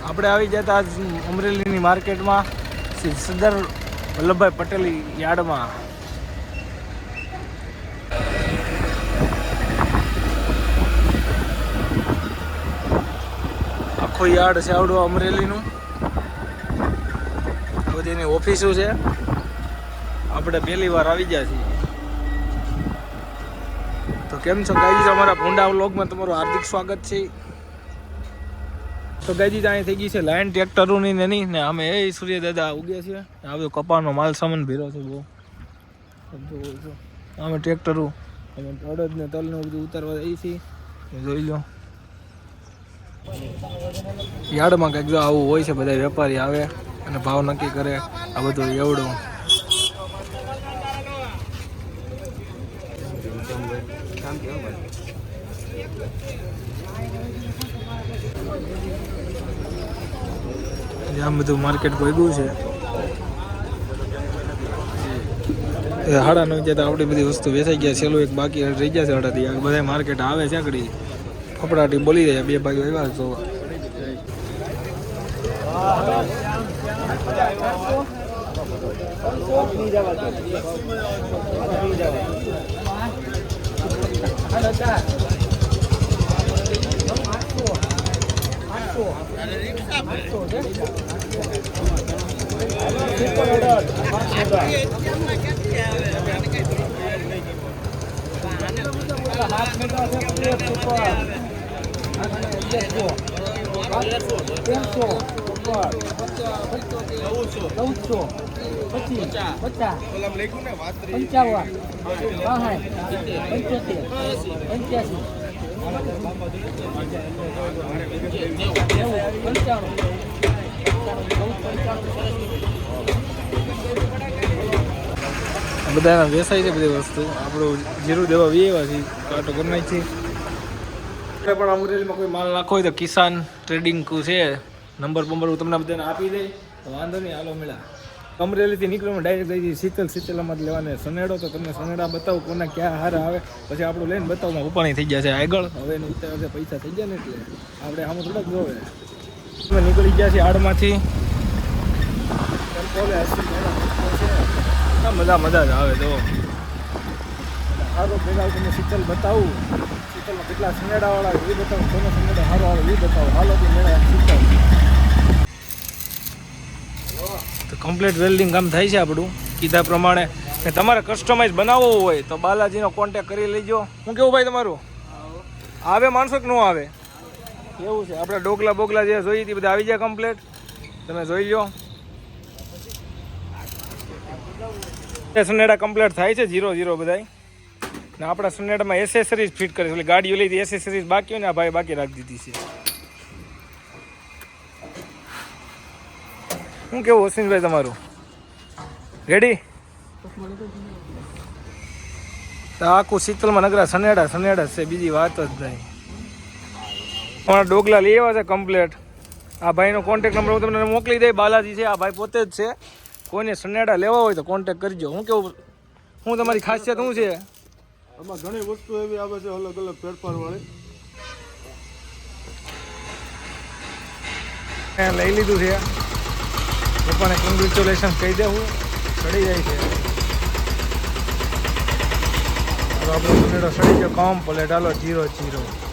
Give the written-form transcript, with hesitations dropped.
આપણે આવી જતા આજ અમરેલીની માર્કેટમાં સરદાર વલ્લભભાઈ પટેલ યાર્ડમાં. આખો યાર્ડ છે આવડું અમરેલીનું. બધી એની ઓફિસો છે. આપણે પહેલી વાર આવી ગયા છીએ. તો કેમ છો ગાઈઝ, અમારા ભૂંડા વ્લોગમાં તમારું હાર્દિક સ્વાગત છે. તો ગાઈઝ અહીં થઈ ગઈ છે લાઈન ટ્રેક્ટરોની નહીં ને અમે એ સૂર્ય દાદા ઉગ્યા છીએ. આ બધો કપાનો માલ સામાન ભેરો છે બહુ. અમે ટ્રેક્ટરો અમે અડદ ને તલ ને બધું ઉતારવા જઈએ છીએ. જોઈ લો યાર્ડમાં કંઈક જો આવું હોય છે. બધા વેપારી આવે અને ભાવ નક્કી કરે. આ બધું એવડું આમ બધું માર્કેટ ભેગું છે. હાડા નો જતા આપણી બધી વસ્તુ વેચાઈ ગયા. છેલ્લું એક બાકી રહી ગયા છે હાડાથી. બધા માર્કેટ આવે છે આકડી ફફડાટી બોલી જાય. બે ભાઈઓ આવ્યા તો બધા વેચાય છે બધી વસ્તુ. આપણું જીરું દેવા વીએવા છે કાંટો કરી નાખી. આપણે પણ અમરેલીમાં કોઈ માલ નાખો હોય તો કિસાન ટ્રેડિંગ છે. નંબર હું તમને બધાને આપી દઈ તો વાંધો નહીં. હાલો મેળા અમરેલીથી નીકળવામાં ડાયરેક્ટ જઈ શીતલમાં જ લેવાને સનેડો. તો તમને સનેડા બતાવું કોના ક્યાં હારા આવે. પછી આપણું લઈને બતાવમાં ઉપાણી થઈ ગયા છે આગળ. હવે એનું ઉત્તર પૈસા થઈ ગયા ને એટલે આપણે આમાં થોડાક જોવે. અમે નીકળી ગયા છીએ આડમાંથી. મજા જ આવે. તો સારો ભેગા તમને શીતલ બતાવું. શીતલમાં કેટલા સનેડાવાળા એ બતાવું. કોનો સનેડો સારો આવે એ બતાવું. હાલો કે મેળા શીતલ. તો કમ્પ્લીટ વેલ્ડિંગ કામ થાય છે આપણું કીધા પ્રમાણે. ને તમારે કસ્ટમાઇઝ બનાવવો હોય તો બાલાજીનો કોન્ટેક કરી લેજો. શું કેવું ભાઈ તમારું? આવે માણસો કે ન આવે એવું છે? આપણે ડોગલા બોગલા જે જોઈ હતી બધા આવી જાય કમ્પ્લીટ. તમે જોઈ લો સનેડા કમ્પ્લીટ થાય છે 0-0 બધાય. ને આપણા સનેડામાં એસેસરીઝ ફિટ કરી છે. ગાડીઓ લઈ હતી એસેસરીઝ બાકી હોય ને આ ભાઈ બાકી રાખી દીધી છે. શું કેવું અશ્વિનભાઈ તમારું? રેડી? તો આખું શીતલમાં નગરા સનેડા છે. બીજી વાત જ નહીં. અમારા ડોગલા લઈ આવ્યા છે કમ્પ્લેટ. આ ભાઈનો કોન્ટેક નંબર હું તમને મોકલી દઈ. બાલાજી છે આ ભાઈ પોતે જ છે. કોઈને સનેડા લેવા હોય તો કોન્ટેક કરજો. હું કેવું? હું તમારી ખાસિયત શું છે? આમાં ઘણી વસ્તુ એવી આવે છે અલગ અલગ ફેરફાર વાળી. લઈ લીધું છે. પપ્પાને કોંગ્રેચ્યુલેશન કહી દેવું. સડી જાય છે આપણો સનેડો. સડી ગયો કમ્પ્લેટ. હાલો 0-0.